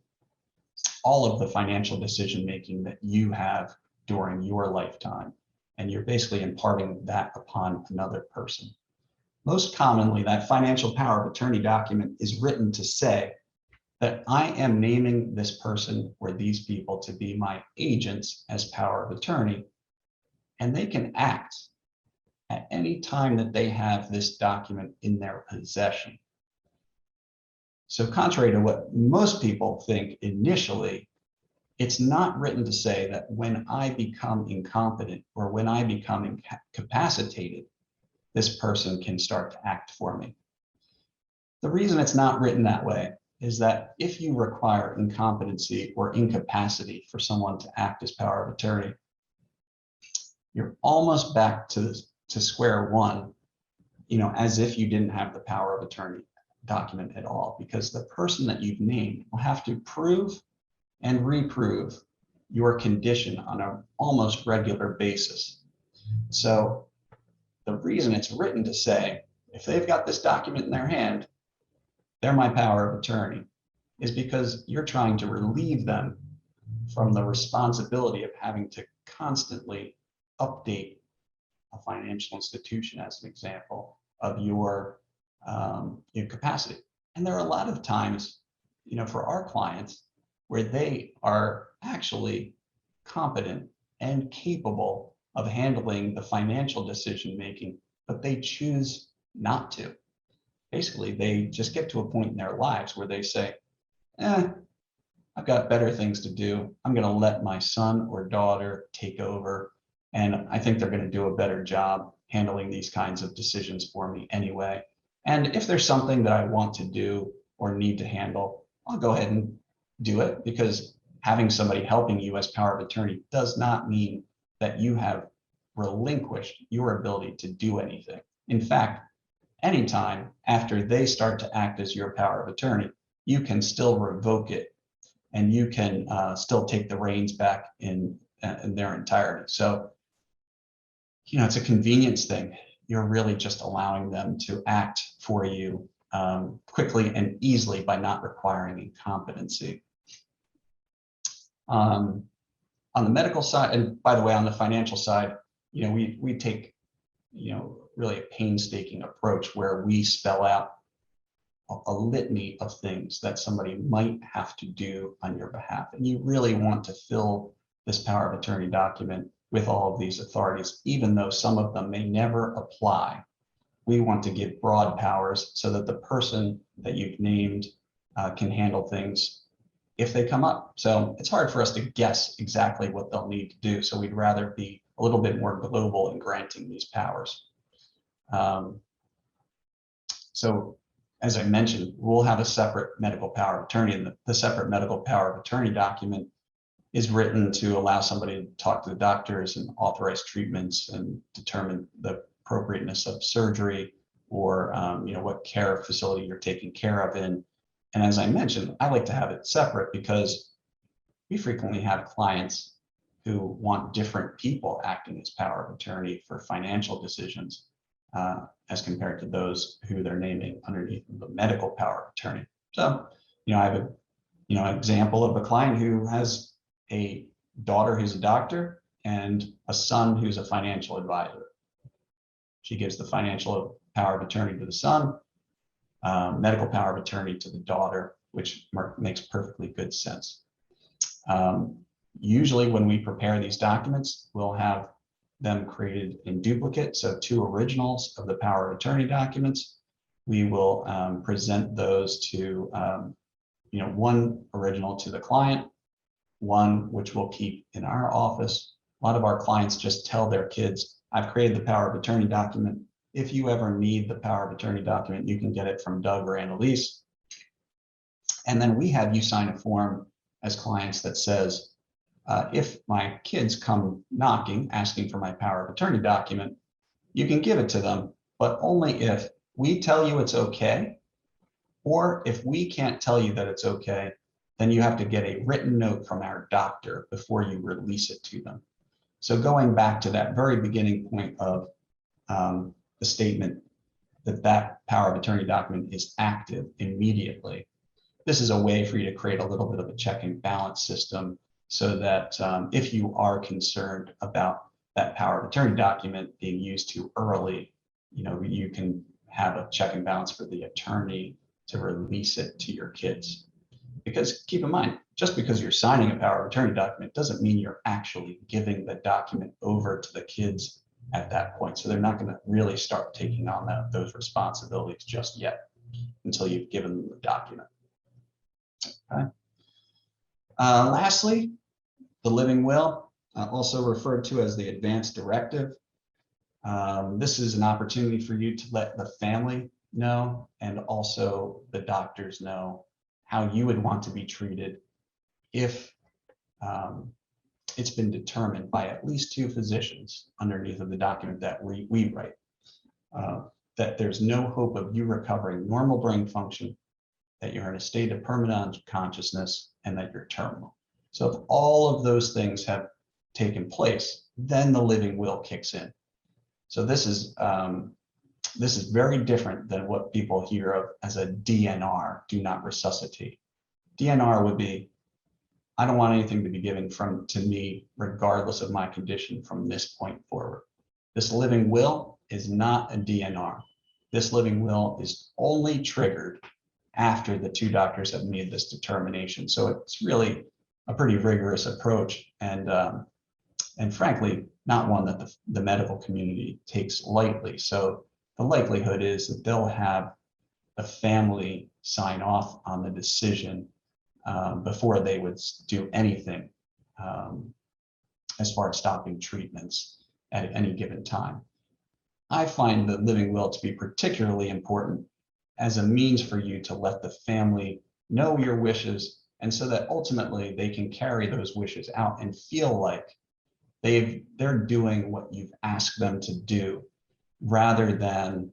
all of the financial decision making that you have during your lifetime. And you're basically imparting that upon another person. Most commonly, that financial power of attorney document is written to say that I am naming this person or these people to be my agents as power of attorney, and they can act at any time that they have this document in their possession. So contrary to what most people think initially, it's not written to say that when I become incompetent or when I become incapacitated, this person can start to act for me. The reason it's not written that way is that if you require incompetency or incapacity for someone to act as power of attorney, you're almost back to square one, as if you didn't have the power of attorney document at all, because the person that you've named will have to prove and reprove your condition on an almost regular basis. So the reason it's written to say, if they've got this document in their hand, they're my power of attorney, is because you're trying to relieve them from the responsibility of having to constantly update a financial institution, as an example, of your capacity. And there are a lot of times, for our clients, where they are actually competent and capable of handling the financial decision making, but they choose not to. Basically, they just get to a point in their lives where they say, I've got better things to do. I'm going to let my son or daughter take over, and I think they're going to do a better job handling these kinds of decisions for me anyway. And if there's something that I want to do or need to handle, I'll go ahead and do it, because having somebody helping you as power of attorney does not mean that you have relinquished your ability to do anything. In fact, anytime after they start to act as your power of attorney, you can still revoke it, and you can still take the reins back in their entirety. So, it's a convenience thing. You're really just allowing them to act for you quickly and easily by not requiring incompetency. On the medical side, and by the way, on the financial side, we take, really a painstaking approach where we spell out a litany of things that somebody might have to do on your behalf. And you really want to fill this power of attorney document with all of these authorities, even though some of them may never apply. We want to give broad powers so that the person that you've named can handle things if they come up. So it's hard for us to guess exactly what they'll need to do. So we'd rather be a little bit more global in granting these powers. So as I mentioned, we'll have a separate medical power of attorney, and the separate medical power of attorney document is written to allow somebody to talk to the doctors and authorize treatments and determine the appropriateness of surgery, or what care facility you're taking care of in. And as I mentioned, I like to have it separate because we frequently have clients who want different people acting as power of attorney for financial decisions as compared to those who they're naming underneath the medical power of attorney. So, I have an example of a client who has a daughter who's a doctor and a son who's a financial advisor. She gives the financial power of attorney to the son, medical power of attorney to the daughter, which makes perfectly good sense. Usually when we prepare these documents, we'll have them created in duplicate, so 2 originals of the power of attorney documents. We will present those to, 1 original to the client, 1 which we'll keep in our office. A lot of our clients just tell their kids, I've created the power of attorney document. If you ever need the power of attorney document, you can get it from Doug or Anylise. And then we have you sign a form as clients that says, if my kids come knocking, asking for my power of attorney document, you can give it to them, but only if we tell you it's okay, or if we can't tell you that it's okay, then you have to get a written note from our doctor before you release it to them. So going back to that very beginning point of the statement that power of attorney document is active immediately, this is a way for you to create a little bit of a check and balance system so that if you are concerned about that power of attorney document being used too early, you can have a check and balance for the attorney to release it to your kids. Because keep in mind, just because you're signing a power of attorney document doesn't mean you're actually giving the document over to the kids at that point. So they're not going to really start taking on those responsibilities just yet until you've given them the document. Okay. Lastly, the living will, also referred to as the advance directive. This is an opportunity for you to let the family know and also the doctors know how you would want to be treated if it's been determined by at least 2 physicians underneath of the document that we write, that there's no hope of you recovering normal brain function, that you're in a state of permanent unconsciousness, and that you're terminal. So if all of those things have taken place, then the living will kicks in. So this is very different than what people hear of as a DNR, do not resuscitate. DNR would be, I don't want anything to be given to me regardless of my condition from this point forward. This living will is not a DNR. This living will is only triggered after the 2 doctors have made this determination. So it's really a pretty rigorous approach, and frankly, not one that the medical community takes lightly. So the likelihood is that they'll have the family sign off on the decision before they would do anything as far as stopping treatments at any given time. I find the living will to be particularly important as a means for you to let the family know your wishes, and so that ultimately they can carry those wishes out and feel like they're doing what you've asked them to do, rather than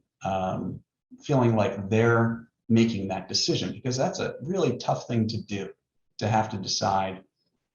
feeling like they're making that decision, because that's a really tough thing to do, to have to decide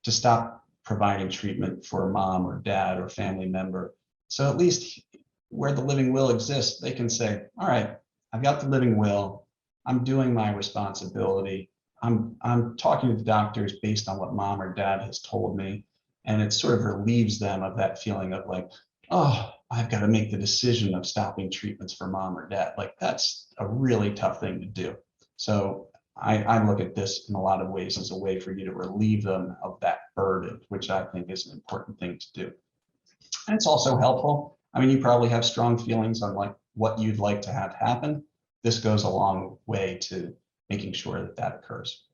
to stop providing treatment for mom or dad or family member. So at least where the living will exists, they can say, all right, I've got the living will, I'm doing my responsibility, I'm talking to the doctors based on what mom or dad has told me, and it sort of relieves them of that feeling of like, oh, I've got to make the decision of stopping treatments for mom or dad. Like, that's a really tough thing to do. So I look at this in a lot of ways as a way for you to relieve them of that burden, which I think is an important thing to do. And it's also helpful. I mean, you probably have strong feelings on like what you'd like to have happen. This goes a long way to making sure that that occurs.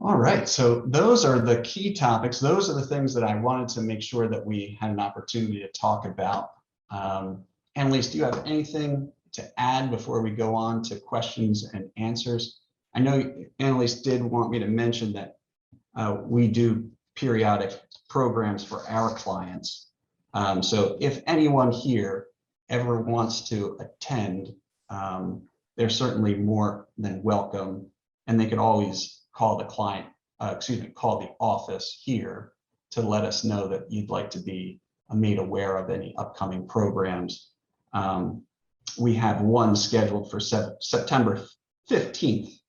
All right, so those are the key topics. Those are the things that I wanted to make sure that we had an opportunity to talk about. Anylise, do you have anything to add before we go on to questions and answers? I know Anylise did want me to mention that we do periodic programs for our clients. So if anyone here ever wants to attend, they're certainly more than welcome, and they could always call the client, call the office here to let us know that you'd like to be made aware of any upcoming programs. We have one scheduled for September 15th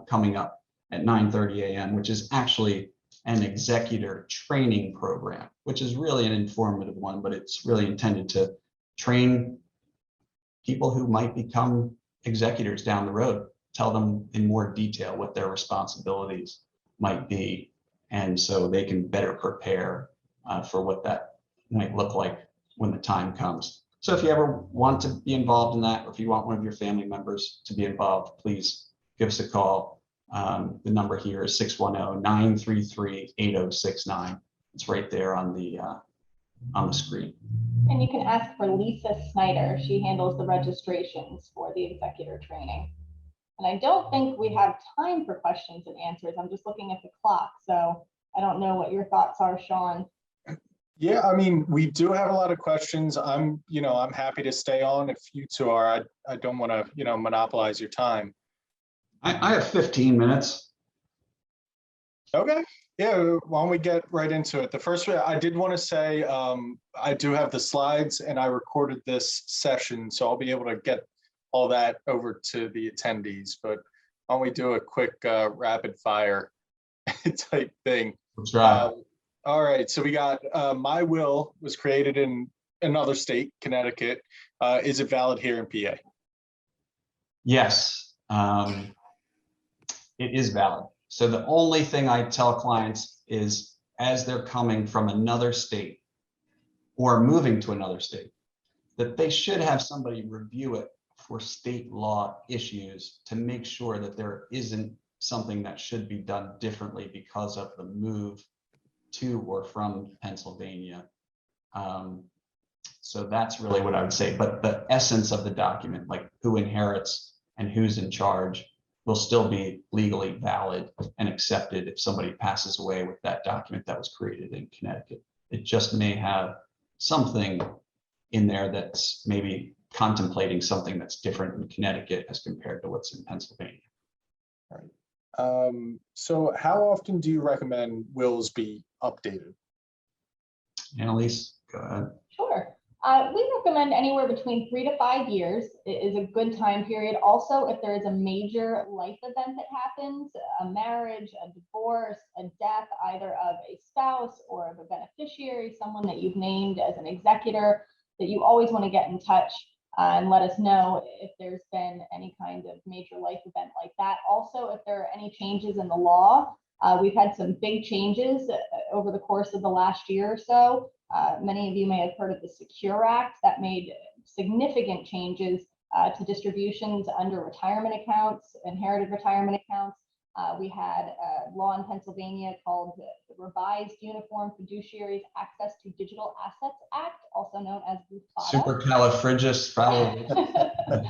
coming up at 9:30 a.m., which is actually an executor training program, which is really an informative one, but it's really intended to train people who might become executors down the road, tell them in more detail what their responsibilities might be, and so they can better prepare for what that might look like when the time comes. So if you ever want to be involved in that, or if you want one of your family members to be involved, please give us a call. The number here is 610-933-8069. It's right there on the screen. And you can ask for Lisa Snyder. She handles the registrations for the executor training. And I don't think we have time for questions and answers. I'm just looking at the clock, so I don't know what your thoughts are, Sean. Yeah, I mean, we do have a lot of questions. I'm happy to stay on if you two are. I don't want to, monopolize your time. I have 15 minutes. Okay. Yeah, why don't we get right into it? The first way I did want to say, I do have the slides and I recorded this session, so I'll be able to get all that over to the attendees, but why don't we do a quick rapid fire type thing? That's right. All right, so we got my will was created in another state, Connecticut. Is it valid here in PA? Yes, it is valid. So the only thing I tell clients is as they're coming from another state or moving to another state, that they should have somebody review it for state law issues to make sure that there isn't something that should be done differently because of the move to or from Pennsylvania. So that's really what I would say. But the essence of the document, like who inherits and who's in charge, will still be legally valid and accepted if somebody passes away with that document that was created in Connecticut. It just may have something in there that's maybe contemplating something that's different in Connecticut as compared to what's in Pennsylvania. All right. So how often do you recommend wills be updated? Anylise, go ahead. Sure. We recommend anywhere between 3 to 5 years is a good time period. Also, if there is a major life event that happens, a marriage, a divorce, a death, either of a spouse or of a beneficiary, someone that you've named as an executor, that you always want to get in touch and let us know if there's been any kind of major life event like that. Also, if there are any changes in the law, we've had some big changes over the course of the last year or so. Many of you may have heard of the Secure Act that made significant changes to distributions under retirement accounts, inherited retirement accounts. We had a law in Pennsylvania called the Revised Uniform Fiduciaries Access to Digital Assets Act, also known as RUFADA. Supercalifragisticexpialidocious.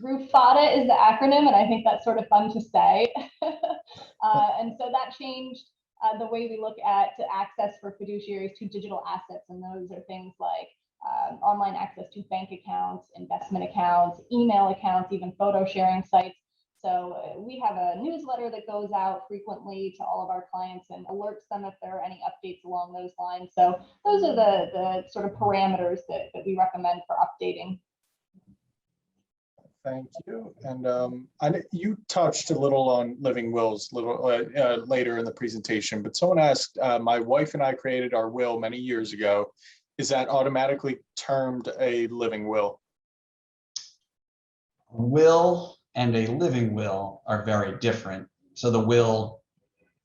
RUFADA is the acronym, and I think that's sort of fun to say. And so that changed the way we look at access for fiduciaries to digital assets. And those are things like online access to bank accounts, investment accounts, email accounts, even photo sharing sites. So we have a newsletter that goes out frequently to all of our clients and alerts them if there are any updates along those lines. So those are the sort of parameters that we recommend for updating. Thank you. And you touched a little on living wills later in the presentation, but someone asked, my wife and I created our will many years ago. Is that automatically termed a living will? Will and a living will are very different. So the will,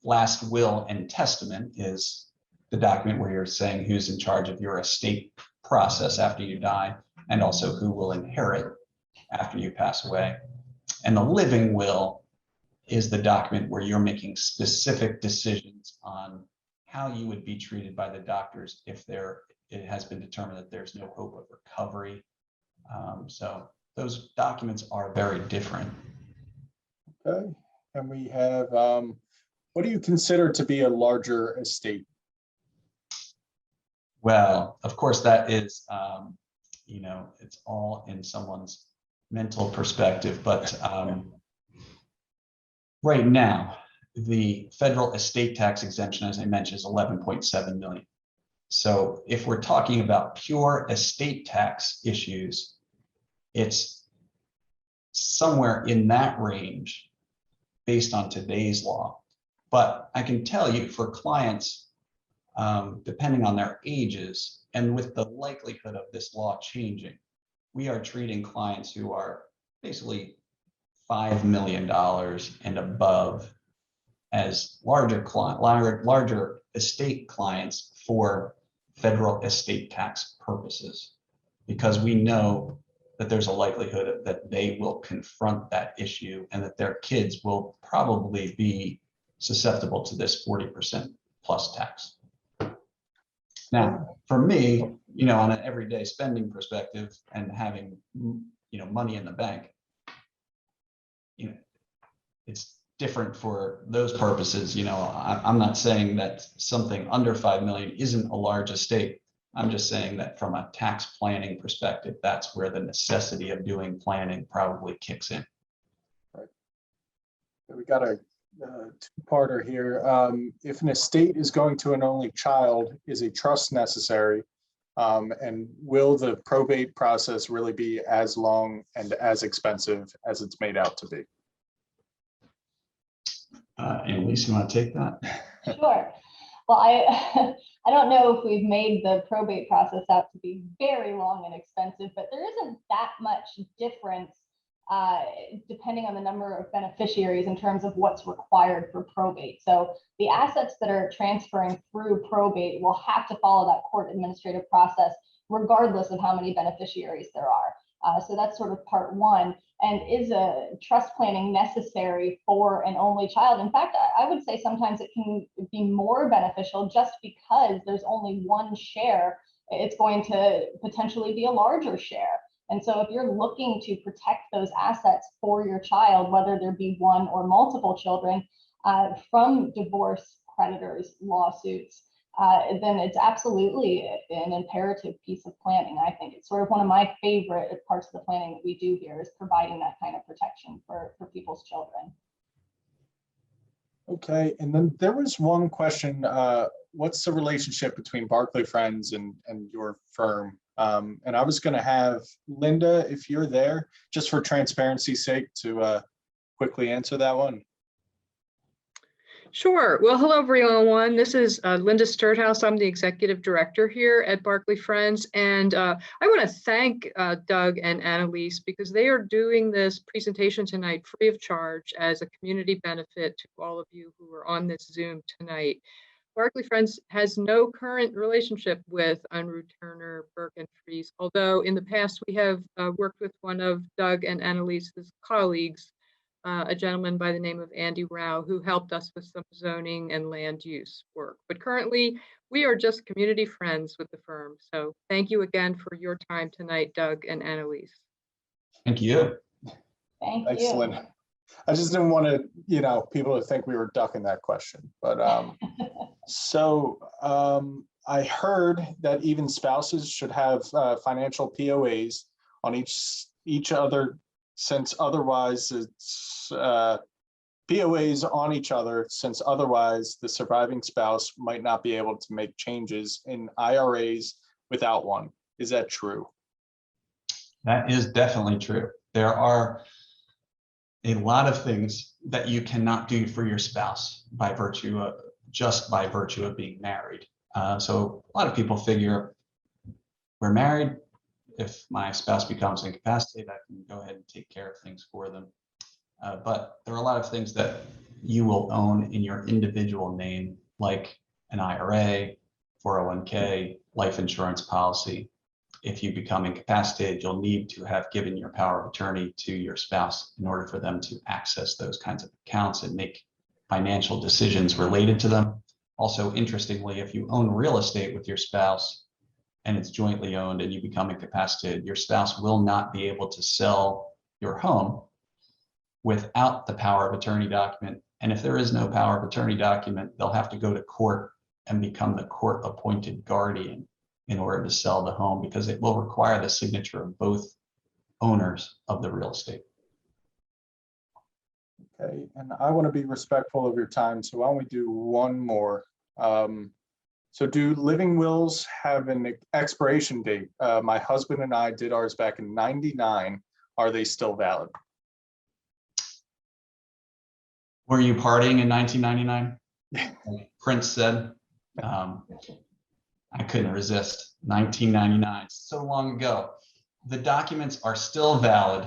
last will and testament is the document where you're saying who's in charge of your estate process after you die, and also who will inherit after you pass away. And the living will is the document where you're making specific decisions on how you would be treated by the doctors if it has been determined that there's no hope of recovery. So those documents are very different. Okay, and we have, what do you consider to be a larger estate? Well, of course, that is, it's all in someone's mental perspective, but right now, the federal estate tax exemption, as I mentioned, is 11.7 million. So if we're talking about pure estate tax issues, it's somewhere in that range based on today's law. But I can tell you for clients, depending on their ages and with the likelihood of this law changing, we are treating clients who are basically $5 million and above as larger estate clients for federal estate tax purposes, because we know that there's a likelihood that they will confront that issue and that their kids will probably be susceptible to this 40% plus tax. Now, for me, on an everyday spending perspective and having, money in the bank, it's different for those purposes. I'm not saying that something under 5 million isn't a large estate. I'm just saying that from a tax planning perspective, that's where the necessity of doing planning probably kicks in. Right. We got a two-parter here. If an estate is going to an only child, is a trust necessary? And will the probate process really be as long and as expensive as it's made out to be? Anylise, you want to take that? Sure. Well, I don't know if we've made the probate process out to be very long and expensive, but there isn't that much difference depending on the number of beneficiaries in terms of what's required for probate. So the assets that are transferring through probate will have to follow that court administrative process regardless of how many beneficiaries there are. So that's sort of part one. And is a trust planning necessary for an only child? In fact, I would say sometimes it can be more beneficial just because there's only one share. It's going to potentially be a larger share. And so if you're looking to protect those assets for your child, whether there be one or multiple children, from divorce, creditors, lawsuits, then it's absolutely an imperative piece of planning. I think it's sort of one of my favorite parts of the planning that we do here is providing that kind of protection for people's children. Okay, and then there was one question. What's the relationship between Barclay Friends and your firm? And I was going to have Linda, if you're there, just for transparency's sake, to quickly answer that one. Sure. Well, hello, everyone. This is Linda Sturthouse. I'm the executive director here at Barclay Friends. And I want to thank Doug and Anylise because they are doing this presentation tonight free of charge as a community benefit to all of you who are on this Zoom tonight. Barclay Friends has no current relationship with Unruh Turner, Burke and Fries, although in the past we have worked with one of Doug and Anylise's colleagues, a gentleman by the name of Andy Rao, who helped us with some zoning and land use work. But currently, we are just community friends with the firm. So thank you again for your time tonight, Doug and Anylise. Thank you. Thank Thanks, you. Linda. I just didn't want to, people to think we were ducking that question. But I heard that even spouses should have financial POAs on each other, since otherwise it's POAs on each other, since otherwise the surviving spouse might not be able to make changes in IRAs without one. Is that true? That is definitely true. There are a lot of things that you cannot do for your spouse just by virtue of being married. So a lot of people figure we're married. If my spouse becomes incapacitated, I can go ahead and take care of things for them. But there are a lot of things that you will own in your individual name, like an IRA, 401k, life insurance policy. If you become incapacitated, you'll need to have given your power of attorney to your spouse in order for them to access those kinds of accounts and make financial decisions related to them. Also, interestingly, if you own real estate with your spouse and it's jointly owned and you become incapacitated, your spouse will not be able to sell your home without the power of attorney document. And if there is no power of attorney document, they'll have to go to court and become the court appointed guardian in order to sell the home, because it will require the signature of both owners of the real estate. Okay, and I want to be respectful of your time, so why don't we do one more? So do living wills have an expiration date? My husband and I did ours back in '99. Are they still valid? Were you partying in 1999? Like Prince said. I couldn't resist. 1999, so long ago. The documents are still valid.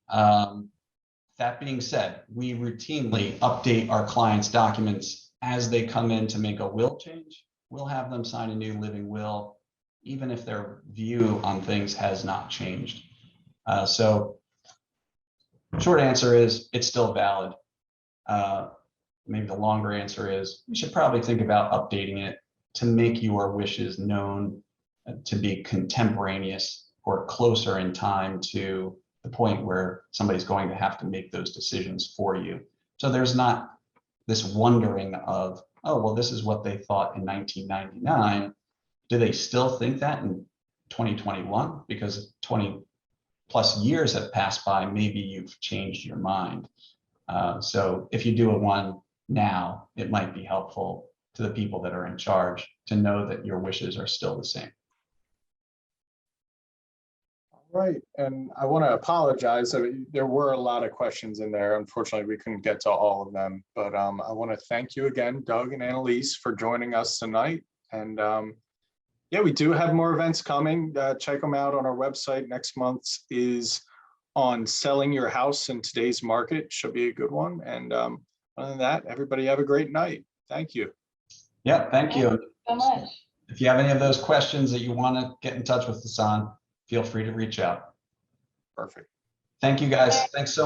That being said, we routinely update our clients' documents as they come in to make a will change. We'll have them sign a new living will, even if their view on things has not changed. So short answer is it's still valid. Maybe the longer answer is you should probably think about updating it to make your wishes known, to be contemporaneous or closer in time to the point where somebody's going to have to make those decisions for you. So there's not this wondering of, oh, well, this is what they thought in 1999. Do they still think that in 2021? Because 20 plus years have passed by, maybe you've changed your mind. So if you do a one now, it might be helpful to the people that are in charge to know that your wishes are still the same. Right, and I want to apologize. I mean, there were a lot of questions in there. Unfortunately, we couldn't get to all of them, but I want to thank you again, Doug and Anylise, for joining us tonight. And yeah, we do have more events coming. Check them out on our website. Next month's is on selling your house in today's market. Should be a good one. And other than that, everybody have a great night. Thank you. Yeah, thank you. Thank you so much. If you have any of those questions that you want to get in touch with us on, feel free to reach out. Perfect. Thank you, guys. Thanks so much.